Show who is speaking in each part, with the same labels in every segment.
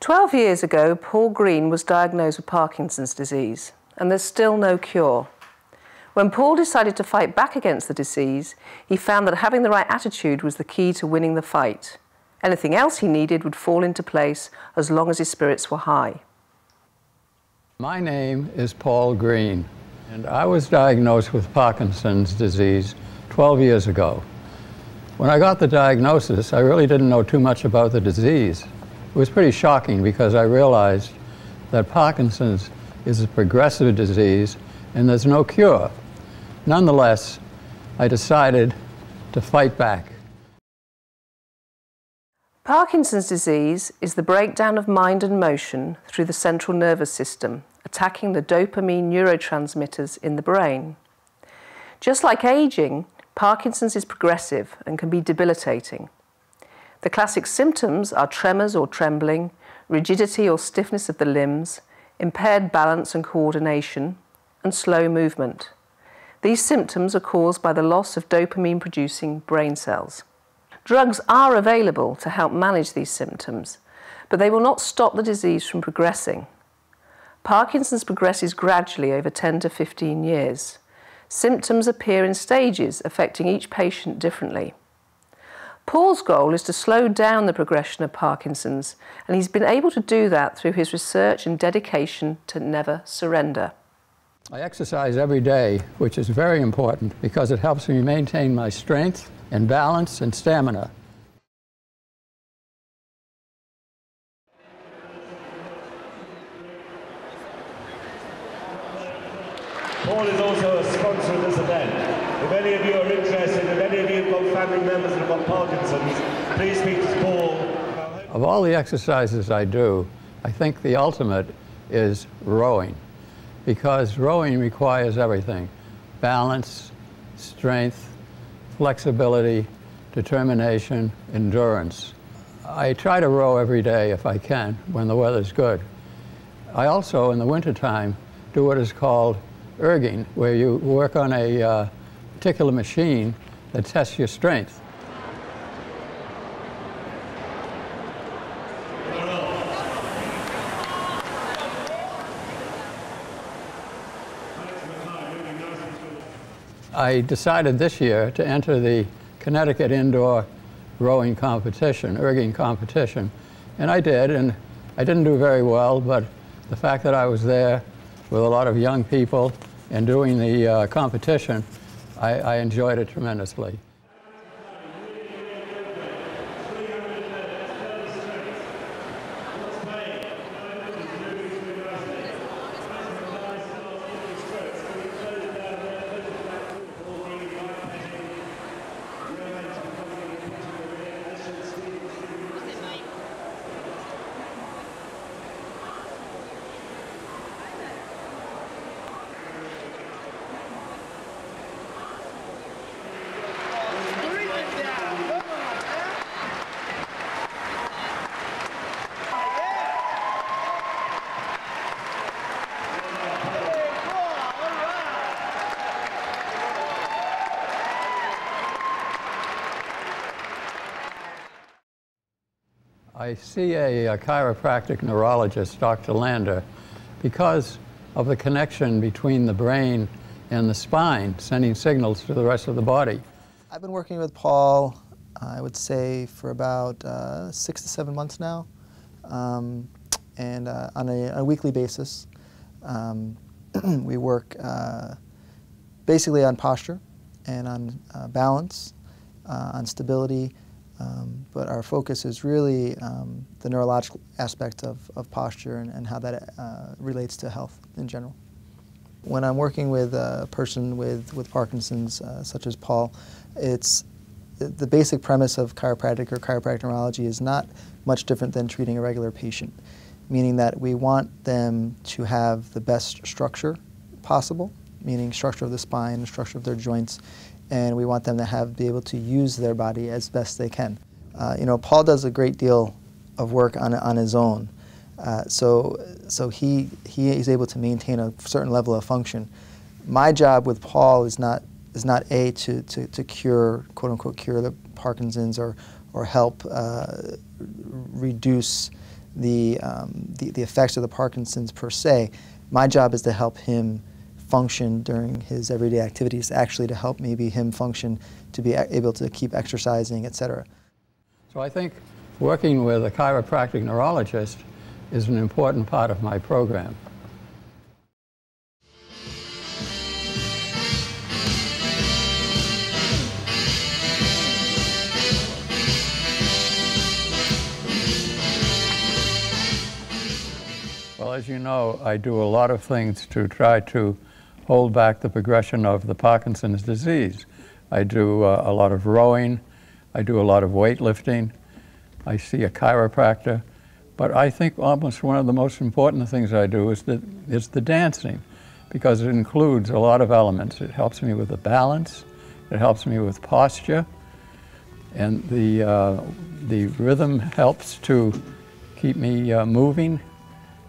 Speaker 1: 12 years ago, Paul Green was diagnosed with Parkinson's disease, and there's still no cure. When Paul decided to fight back against the disease, he found that having the right attitude was the key to winning the fight. Anything else he needed would fall into place as long as his spirits were high.
Speaker 2: My name is Paul Green, and I was diagnosed with Parkinson's disease 12 years ago. When I got the diagnosis, I really didn't know too much about the disease. It was pretty shocking because I realized that Parkinson's is a progressive disease and there's no cure. Nonetheless, I decided to fight back.
Speaker 1: Parkinson's disease is the breakdown of mind and motion through the central nervous system, attacking the dopamine neurotransmitters in the brain. Just like aging, Parkinson's is progressive and can be debilitating. The classic symptoms are tremors or trembling, rigidity or stiffness of the limbs, impaired balance and coordination, and slow movement. These symptoms are caused by the loss of dopamine-producing brain cells. Drugs are available to help manage these symptoms, but they will not stop the disease from progressing. Parkinson's progresses gradually over 10 to 15 years. Symptoms appear in stages, affecting each patient differently. Paul's goal is to slow down the progression of Parkinson's, and he's been able to do that through his research and dedication to Nevah Surrendah.
Speaker 2: I exercise every day, which is very important because it helps me maintain my strength and balance and stamina.
Speaker 3: Paul is also a sponsor of this event. If any of you are interested, if any of you have got family members that have got Parkinson's, please speak to Paul.
Speaker 2: Of all the exercises I do, I think the ultimate is rowing, because rowing requires everything: balance, strength, flexibility, determination, endurance. I try to row every day if I can, when the weather's good. I also, in the wintertime, do what is called erging, where you work on a particular machine that tests your strength. I decided this year to enter the Connecticut Indoor Rowing Competition, erging competition, and I did, and I didn't do very well, but the fact that I was there with a lot of young people and doing the competition, I enjoyed it tremendously. I see a chiropractic neurologist, Dr. Lander, because of the connection between the brain and the spine, sending signals to the rest of the body.
Speaker 4: I've been working with Paul, I would say, for about 6 to 7 months now, and on a weekly basis. We work basically on posture and on balance, on stability, but our focus is really the neurological aspect of posture and how that relates to health in general. When I'm working with a person with Parkinson's, such as Paul, it's the basic premise of chiropractic or chiropractic neurology is not much different than treating a regular patient, meaning that we want them to have the best structure possible, meaning structure of the spine, structure of their joints, and we want them to be able to use their body as best they can. You know, Paul does a great deal of work on his own, so he is able to maintain a certain level of function. My job with Paul is not to cure, quote unquote, cure the Parkinson's or help reduce the effects of the Parkinson's per se. My job is to help him function during his everyday activities, actually to help maybe him function to be able to keep exercising, etc.
Speaker 2: So I think working with a chiropractic neurologist is an important part of my program. Well, as you know, I do a lot of things to try to hold back the progression of the Parkinson's disease. I do a lot of rowing, I do a lot of weightlifting, I see a chiropractor, but I think almost one of the most important things I do is the dancing, because it includes a lot of elements. It helps me with the balance, it helps me with posture, and the rhythm helps to keep me moving.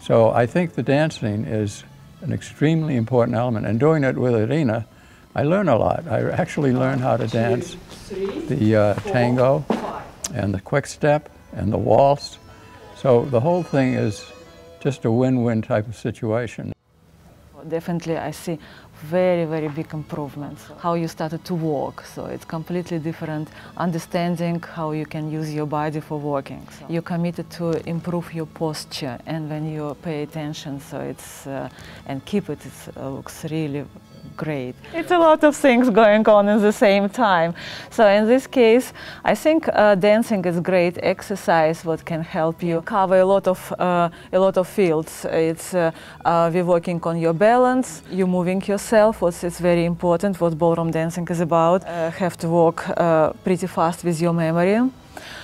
Speaker 2: So I think the dancing is an extremely important element, and doing it with Irina, I learn a lot. I actually learn how to dance the tango and the quick step and the waltz. So the whole thing is just a win-win type of situation.
Speaker 5: Definitely I see very, very big improvements. How you started to walk, so it's completely different understanding how you can use your body for walking. So you're committed to improve your posture, and when you pay attention, so it's and keep it, it looks really great. It's a lot of things going on at the same time. So in this case, I think dancing is great exercise what can help you cover a lot of fields. It's we're working on your balance, you're moving yourself, what is very important, what ballroom dancing is about. Have to walk pretty fast with your memory.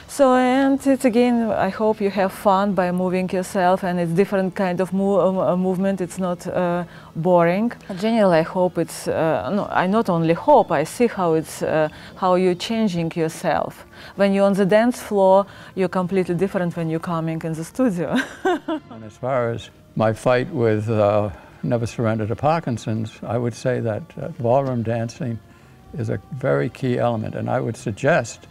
Speaker 5: So, and it's again, I hope you have fun by moving yourself, and it's different kind of movement, it's not boring. Generally, I hope it's, no, I not only hope, I see how it's, how you're changing yourself. When you're on the dance floor, you're completely different when you're coming in the studio.
Speaker 2: And as far as my fight with Nevah Surrendah to Parkinson's, I would say that ballroom dancing is a very key element, and I would suggest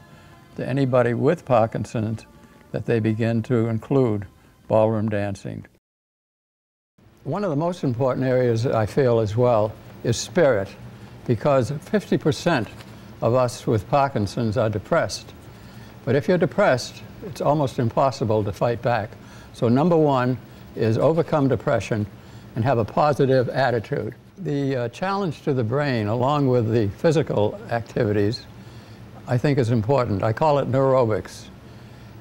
Speaker 2: to anybody with Parkinson's that they begin to include ballroom dancing. One of the most important areas I feel as well is spirit, because 50% of us with Parkinson's are depressed. But if you're depressed, it's almost impossible to fight back. So number one is overcome depression and have a positive attitude. The challenge to the brain, along with the physical activities, I think is important. I call it neurobics.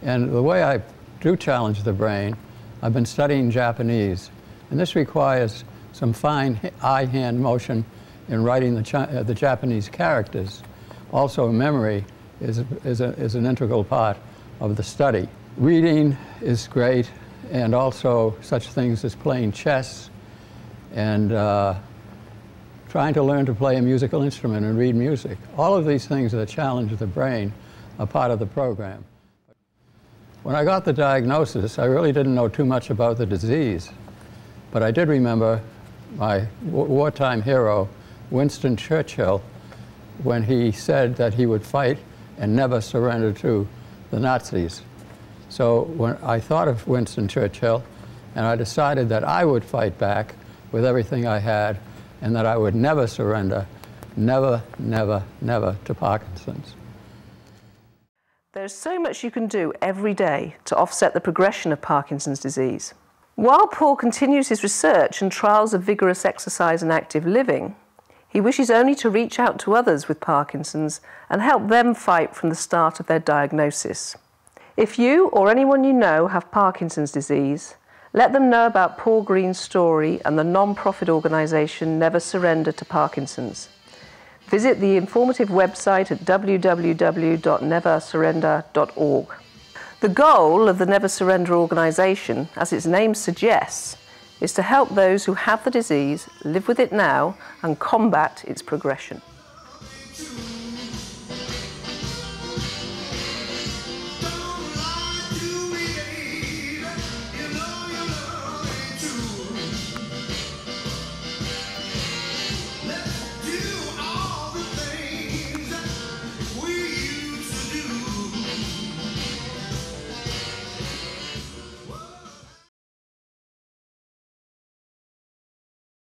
Speaker 2: And the way I do challenge the brain, I've been studying Japanese, and this requires some fine eye-hand motion in writing the Japanese characters. Also, memory is an integral part of the study. Reading is great, and also such things as playing chess and trying to learn to play a musical instrument and read music. All of these things that challenge the brain are part of the program. When I got the diagnosis, I really didn't know too much about the disease, but I did remember my wartime hero, Winston Churchill, when he said that he would fight and never surrender to the Nazis. So when I thought of Winston Churchill, and I decided that I would fight back with everything I had, and that I would never surrender, never, never, never to Parkinson's.
Speaker 1: There's so much you can do every day to offset the progression of Parkinson's disease. While Paul continues his research and trials of vigorous exercise and active living, he wishes only to reach out to others with Parkinson's and help them fight from the start of their diagnosis. If you or anyone you know have Parkinson's disease, let them know about Paul Green's story and the non-profit organisation Nevah Surrendah to Parkinson's. Visit the informative website at www.nevahsurrendah.org. The goal of the Nevah Surrendah organisation, as its name suggests, is to help those who have the disease live with it now and combat its progression.